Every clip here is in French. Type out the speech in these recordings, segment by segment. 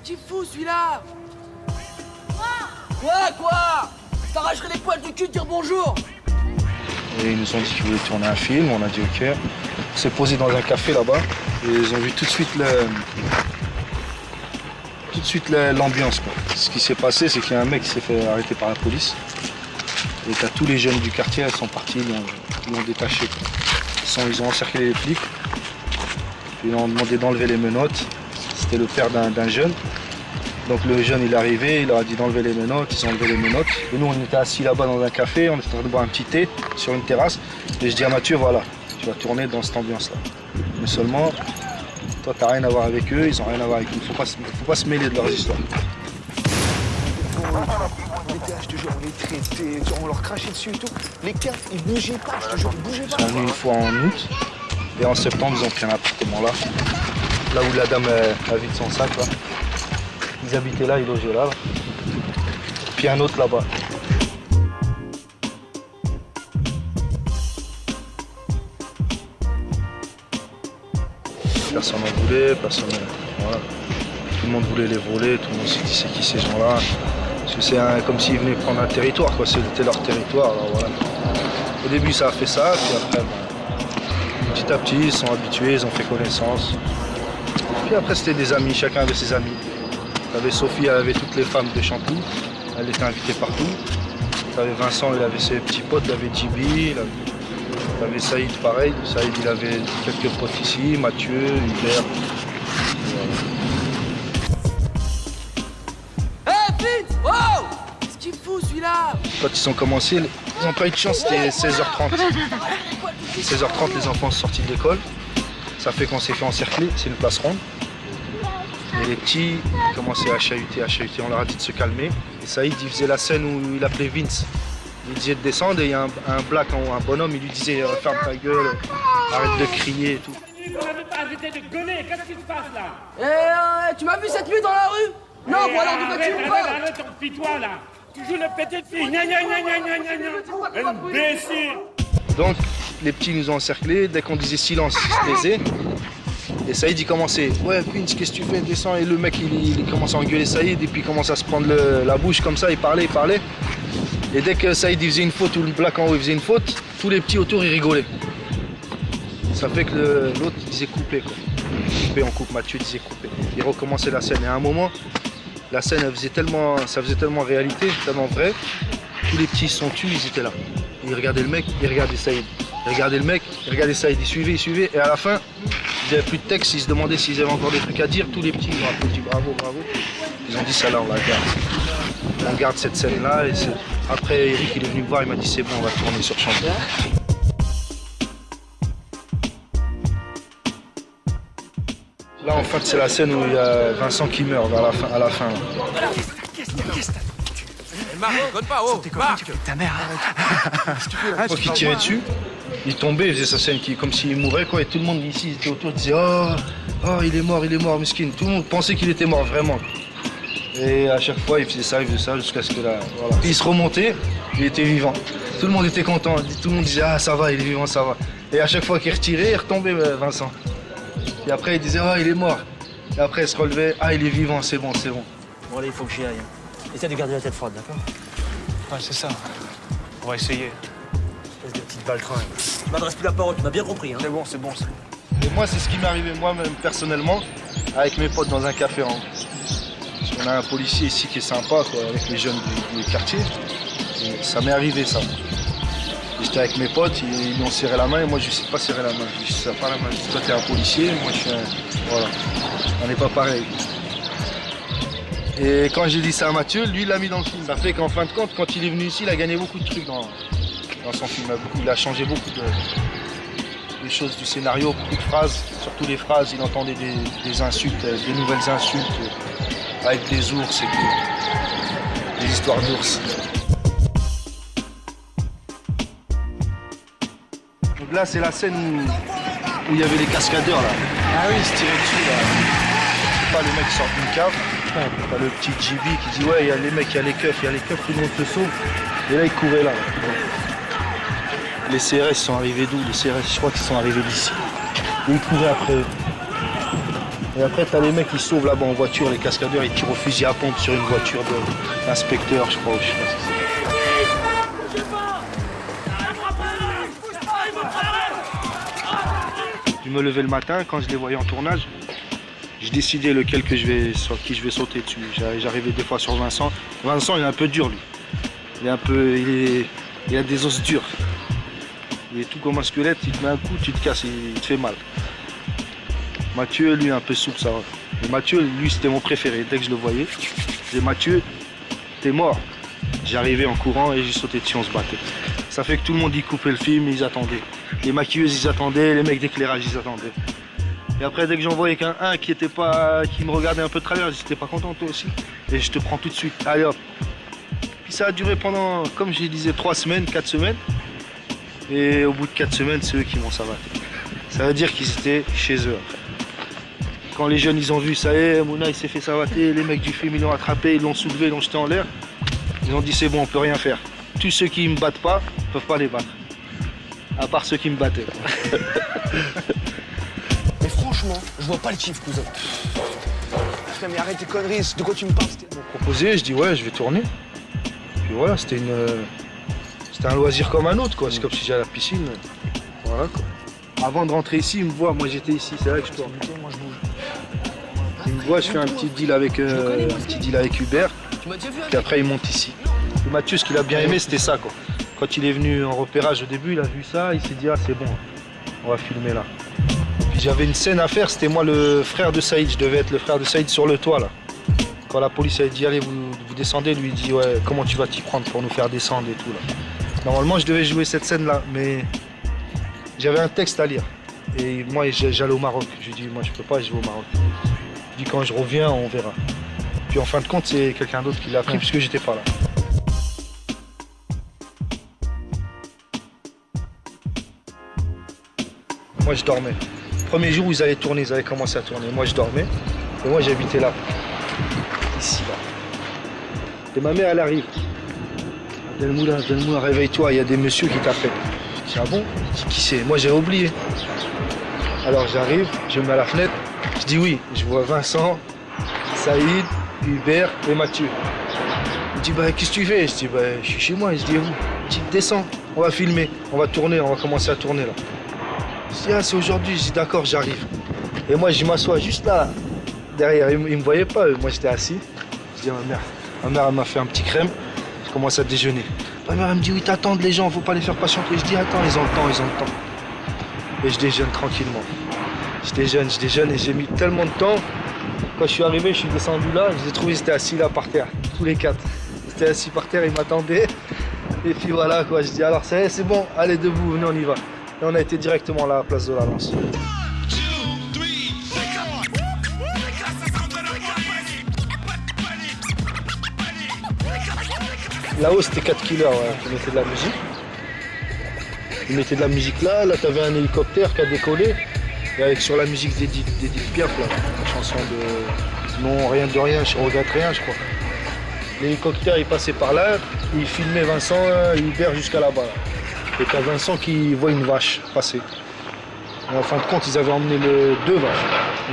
qu'il fout celui-là? Quoi? Je t'arracherai les poils du cul de dire bonjour. Et ils nous ont dit qu'ils voulaient tourner un film, on a dit ok. On s'est posé dans un café là-bas et ils ont vu tout de suite l'ambiance. Ce qui s'est passé, c'est qu'il y a un mec qui s'est fait arrêter par la police. Et t'as tous les jeunes du quartier, ils sont partis, ils l'ont détaché. Ils ont encerclé les flics. Puis ils ont demandé d'enlever les menottes. C'était le père d'un jeune. Donc le jeune il est arrivé, il leur a dit d'enlever les menottes, ils ont enlevé les menottes. Et nous on était assis là-bas dans un café, on était en train de boire un petit thé sur une terrasse. Et je dis à Mathieu, voilà, tu vas tourner dans cette ambiance-là. Mais seulement, toi t'as rien à voir avec eux, ils ont rien à voir avec nous. Faut pas se mêler de leurs histoires. Je te jure, on les traitait, on leur crachait dessus et tout. Les keufs, ils bougeaient pas, je te jure, ils bougeaient pas. Ils sont venus une fois en août, et en septembre, ils ont pris un appartement là. Là où la dame a vide son sac, là. Ils habitaient là, ils logeaient là. Puis un autre là-bas. Personne n'en voulait, personne. Voilà. Tout le monde voulait les voler, tout le monde s'est dit c'est qui ces gens-là. Parce que c'est comme s'ils venaient prendre un territoire, quoi. C'était leur territoire. Alors voilà. Au début ça a fait ça, puis après, petit à petit, ils sont habitués, ils ont fait connaissance. Puis après c'était des amis, chacun avait ses amis. T'avais Sophie, elle avait toutes les femmes de Chantou, elle était invitée partout. T'avais Vincent, il avait ses petits potes, il avait Djibi, t'avais Saïd pareil. Saïd il avait quelques potes ici, Mathieu, Hubert. Wow! Qu'est-ce qu'il fout celui-là? Quand ils ont commencé, ils n'ont pas eu de chance, c'était 16h30. 16h30, les enfants sont sortis de l'école. Ça fait qu'on s'est fait encercler, c'est une place ronde. Et les petits commençaient à chahuter. On leur a dit de se calmer. Et Saïd, il faisait la scène où il appelait Vince. Il disait de descendre et il y a un black en haut, un bonhomme, il lui disait ferme ta gueule, arrête de crier et tout. On n'avait pas arrêté de gueuler, qu'est-ce qui se passe là? Tu m'as vu cette nuit dans la rue? Non, bon alors de voiture ou pas? Arrête ton pitois là. Toujours une petite fille. Gna gna gna gna gna gna. Imbécile. Donc les petits nous ont encerclés, dès qu'on disait silence, ils se taisaient. Et Saïd il commençait, ouais Vince, qu'est-ce que tu fais, descends. Et le mec il commençait à engueuler Saïd et puis il commençait à se prendre la bouche comme ça, il parlait. Et dès que Saïd il faisait une faute ou le black en haut il faisait une faute, tous les petits autour ils rigolaient. Ça fait que l'autre disait couper quoi. Couper, on coupe, Mathieu disait couper. Il recommençait la scène et à un moment, la scène ça faisait tellement réalité, tellement vrai. Tous les petits se sont tus, ils étaient là. Ils regardaient le mec, ils regardaient Saïd. Ils regardaient le mec, ils regardaient Saïd, ils suivaient. Et à la fin, ils n'avaient plus de texte, ils se demandaient s'ils avaient encore des trucs à dire. Tous les petits, ils ont applaudi, bravo. Ils ont dit ça là, on la garde. On garde cette scène-là. Et après, Eric, il est venu me voir, il m'a dit c'est bon, on va tourner sur Chantou. Là, en fait, c'est la scène où il y a Vincent qui meurt à la fin. Marc, conne pas, oh! Marc! Ta mère. Quand il tirait dessus, il tombait, il faisait sa scène comme s'il mourait, quoi. Et tout le monde ici était autour, disait oh, il est mort, mesquine. Tout le monde pensait qu'il était mort, vraiment. Et à chaque fois, il faisait ça jusqu'à ce que là. Voilà. Puis il se remontait, il était vivant. Tout le monde était content, tout le monde disait ah, ça va, il est vivant, ça va. Et à chaque fois qu'il retirait, il retombait, Vincent. Et après, il disait il est mort. Et après, il se relevait, il est vivant, c'est bon. Bon, allez, il faut que j'y aille. Essaie de garder la tête froide, d'accord? Ouais, c'est ça. On va essayer. Espèce de petite baltringue. Tu m'adresses plus la parole, tu m'as bien compris, hein? C'est bon. Et moi, c'est ce qui m'est arrivé moi-même personnellement, avec mes potes dans un café. Parce qu'on a un policier ici qui est sympa, quoi, avec les jeunes du quartier. Et ça m'est arrivé, ça. J'étais avec mes potes, ils m'ont serré la main et moi je ne sais pas serrer la main. Je ne sais pas la main. Toi t'es un policier, moi je suis un. Voilà. On n'est pas pareil. Et quand j'ai dit ça à Mathieu, lui il l'a mis dans le film. Ça fait qu'en fin de compte, quand il est venu ici, il a gagné beaucoup de trucs dans son film. Il a changé beaucoup de choses du scénario, beaucoup de phrases. Surtout les phrases, il entendait des insultes, des nouvelles insultes avec des ours et tout. Des histoires d'ours. Donc là, c'est la scène où il y avait les cascadeurs là. Ah oui, il se tirait dessus là. C'est pas les mecs qui sortent d'une cave. T'as le petit Djibi qui dit ouais, il y a les mecs, il y a les keufs, tout le monde se sauve. Et là, il courait là. Les CRS sont arrivés d'où? Les CRS, je crois qu'ils sont arrivés d'ici. Et ils couraient après eux. Et après, t'as les mecs qui sauvent là-bas en voiture, les cascadeurs, ils tirent au fusil à pompe sur une voiture d'inspecteur, je crois, ou je sais pas ce que c'est. Je me levais le matin, quand je les voyais en tournage, je décidais sur qui je vais sauter dessus. J'arrivais des fois sur Vincent. Vincent, il est un peu dur, lui. Il a des os durs. Il est tout comme un squelette, il te met un coup, tu te casses, il te fait mal. Mathieu, lui, un peu souple, ça va. Mais Mathieu, lui, c'était mon préféré. Dès que je le voyais, je disais, Mathieu, t'es mort. J'arrivais en courant et j'ai sauté dessus, on se battait. Ça fait que tout le monde y coupait le film, ils attendaient. Les maquilleuses, ils attendaient, les mecs d'éclairage, ils attendaient. Et après, dès que j'en voyais qu'un qui me regardait un peu de travers, j'étais pas content, toi aussi. Et je te prends tout de suite. Allez hop. Puis ça a duré pendant, comme je disais, 3 semaines, 4 semaines. Et au bout de 4 semaines, c'est eux qui m'ont savaté. Ça veut dire qu'ils étaient chez eux après. Quand les jeunes, ils ont vu, ça y est, Mouna, il s'est fait savater, les mecs du film, ils l'ont attrapé, ils l'ont soulevé, ils l'ont jeté en l'air. Ils ont dit, c'est bon, on peut rien faire. Tous ceux qui me battent pas, peuvent pas les battre. À part ceux qui me battaient. Mais franchement, je vois pas le kiff, cousin. Frère, mais arrête tes conneries, de quoi tu me parles? Ils m'ont proposé, je dis ouais, je vais tourner. Puis voilà, c'était un loisir comme un autre, quoi. C'est comme si j'allais à la piscine. Voilà, quoi. Avant de rentrer ici, ils me voient, moi j'étais ici, c'est là que je tourne. Moi, je bouge. Ils me voient, je fais un petit deal avec Hubert. Puis après, ils montent ici. Et Mathieu, ce qu'il a bien aimé, c'était ça, quoi. Quand il est venu en repérage au début, il a vu ça, il s'est dit ah c'est bon, on va filmer là. Puis j'avais une scène à faire, c'était moi le frère de Saïd, je devais être le frère de Saïd sur le toit là. Quand la police a dit allez vous descendez, lui il dit ouais comment tu vas t'y prendre pour nous faire descendre et tout là. Normalement je devais jouer cette scène là, mais j'avais un texte à lire. Et moi j'allais au Maroc, je lui dis moi je peux pas, je vais au Maroc. Je dis quand je reviens on verra. Puis en fin de compte c'est quelqu'un d'autre qui l'a pris puisque j'étais pas là. Moi je dormais. Premier jour où ils allaient tourner, ils avaient commencé à tourner. Moi je dormais. Et moi j'habitais là. Ici là. Et ma mère elle arrive. Delmoula, réveille-toi, il y a des messieurs qui t'appellent. Je dis ah bon? Je dis qui c'est? Moi j'ai oublié. Alors j'arrive, je me mets à la fenêtre, je dis oui, je vois Vincent, Saïd, Hubert et Mathieu. Il me dit bah qu'est-ce que tu fais? Je dis bah je suis chez moi, je dis où? Il dit descends, on va filmer, on va tourner, on va commencer à tourner là. Je dis ah c'est aujourd'hui, je dis d'accord j'arrive. Et moi je m'assois juste là, derrière, ils me voyaient pas, moi j'étais assis. Je dis à ma mère elle m'a fait un petit crème, je commence à déjeuner. Ma mère elle me dit oui t'attends les gens, faut pas les faire patienter. Je dis attends ils ont le temps. Et je déjeune tranquillement. Je déjeune et j'ai mis tellement de temps. Quand je suis arrivé, je suis descendu là, je les ai trouvés, ils étaient assis là par terre, tous les 4. Ils étaient assis par terre, ils m'attendaient. Et puis voilà quoi, je dis alors c'est bon, allez debout, venez on y va. Et on a été directement là à la place de la Lance. Là-haut c'était 4 killers qui mettaient de la musique. Ils mettaient de la musique là t'avais un hélicoptère qui a décollé. Et avec sur la musique d'Edith Piaf, là, la chanson de Non, rien de rien, je regrette rien, je crois. L'hélicoptère il passait par là, il filmait Vincent, Hubert jusqu'à là-bas. Là. Et t'as Vincent qui voit une vache passer. Et en fin de compte, ils avaient emmené 2 vaches.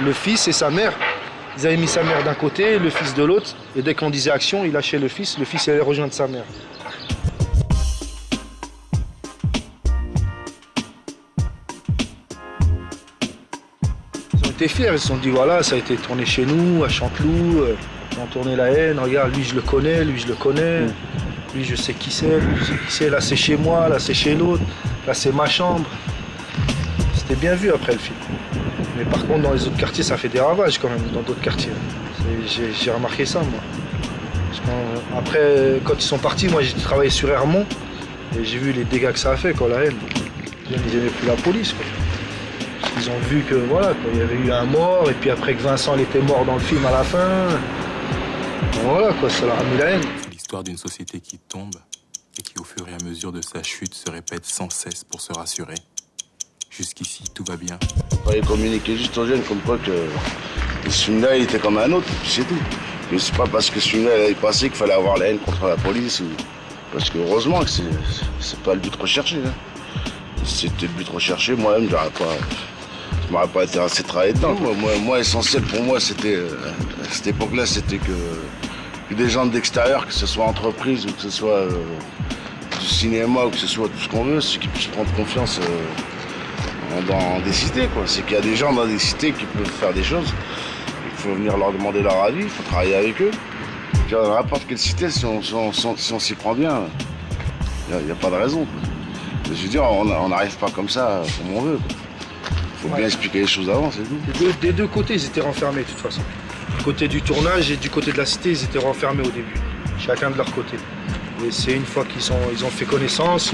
Le fils et sa mère, ils avaient mis sa mère d'un côté, le fils de l'autre. Et dès qu'on disait action, il lâchait le fils allait rejoindre sa mère. Ils ont été fiers, ils se sont dit voilà, ça a été tourné chez nous, à Chanteloup. Ils ont tourné La Haine, regarde, lui je le connais, lui je le connais. Lui je sais qui c'est, lui je sais qui c'est, là c'est chez moi, là c'est chez l'autre, là c'est ma chambre. C'était bien vu après le film. Mais par contre dans les autres quartiers ça fait des ravages quand même, dans d'autres quartiers. J'ai remarqué ça moi. Parce après quand ils sont partis, moi j'ai travaillé sur Hermont et j'ai vu les dégâts que ça a fait quoi, La Haine. Ils n'aimaient plus la police quoi. Ils ont vu que voilà, quoi, il y avait eu un mort et puis après que Vincent il était mort dans le film à la fin. Voilà quoi, ça leur a mis la haine. L'histoire d'une société qui tombe et qui, au fur et à mesure de sa chute, se répète sans cesse pour se rassurer. Jusqu'ici, tout va bien. Il fallait communiquer juste aux jeunes comme quoi que ce film-là, il était comme un autre, c'est tout. Mais c'est pas parce que ce film-là est passé qu'il fallait avoir la haine contre la police. Parce que heureusement que c'est pas le but recherché. Hein. Si c'était le but recherché, moi-même, j'aurais pas je m'aurais pas intéressé de travailler dedans. Moi, essentiel pour moi, c'était, à cette époque-là, c'était que des gens d'extérieur, que ce soit entreprise ou que ce soit du cinéma ou que ce soit tout ce qu'on veut, c'est qu'ils puissent prendre confiance dans des cités, quoi. C'est qu'il y a des gens dans des cités qui peuvent faire des choses. Il faut venir leur demander leur avis, il faut travailler avec eux. Dans n'importe quelle cité, si on s'y prend bien, il n'y a pas de raison, quoi. Je veux dire, on n'arrive pas comme ça, comme on veut, quoi. Il faut bien expliquer les choses avant, c'est tout. Des deux côtés, ils étaient renfermés de toute façon. Du côté du tournage et du côté de la cité, ils étaient renfermés au début. Chacun de leur côté. Et c'est une fois qu'ils ont fait connaissance,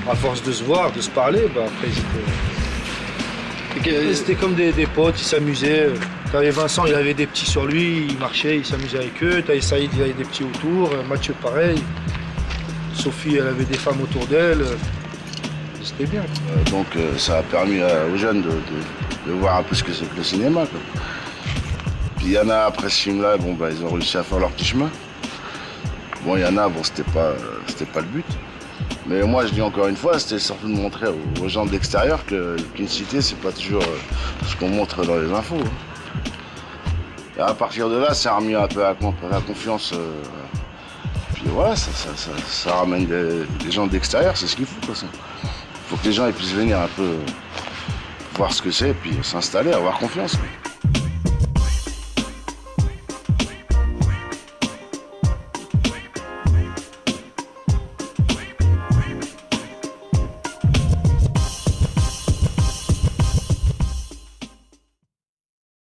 à force de se voir, de se parler, bah après c'était comme des potes, ils s'amusaient. T'avais Vincent, il avait des petits sur lui, il marchait, il s'amusait avec eux. T'avais Saïd, il avait des petits autour. Mathieu, pareil. Sophie, elle avait des femmes autour d'elle. C'était bien. Donc ça a permis aux jeunes de voir un peu ce que c'est que le cinéma, quoi. Puis il y en a, après ce film-là, bon, bah, ils ont réussi à faire leur petit chemin. Bon, il y en a, bon, c'était pas le but. Mais moi, je dis encore une fois, c'était surtout de montrer aux gens de l'extérieur qu'une cité, c'est pas toujours ce qu'on montre dans les infos. Et à partir de là, ça a remis un peu la confiance. Puis voilà, ça ramène des gens de l'extérieur, c'est ce qu'il faut, quoi, ça. Faut que les gens ils puissent venir un peu voir ce que c'est, puis s'installer, avoir confiance, quoi.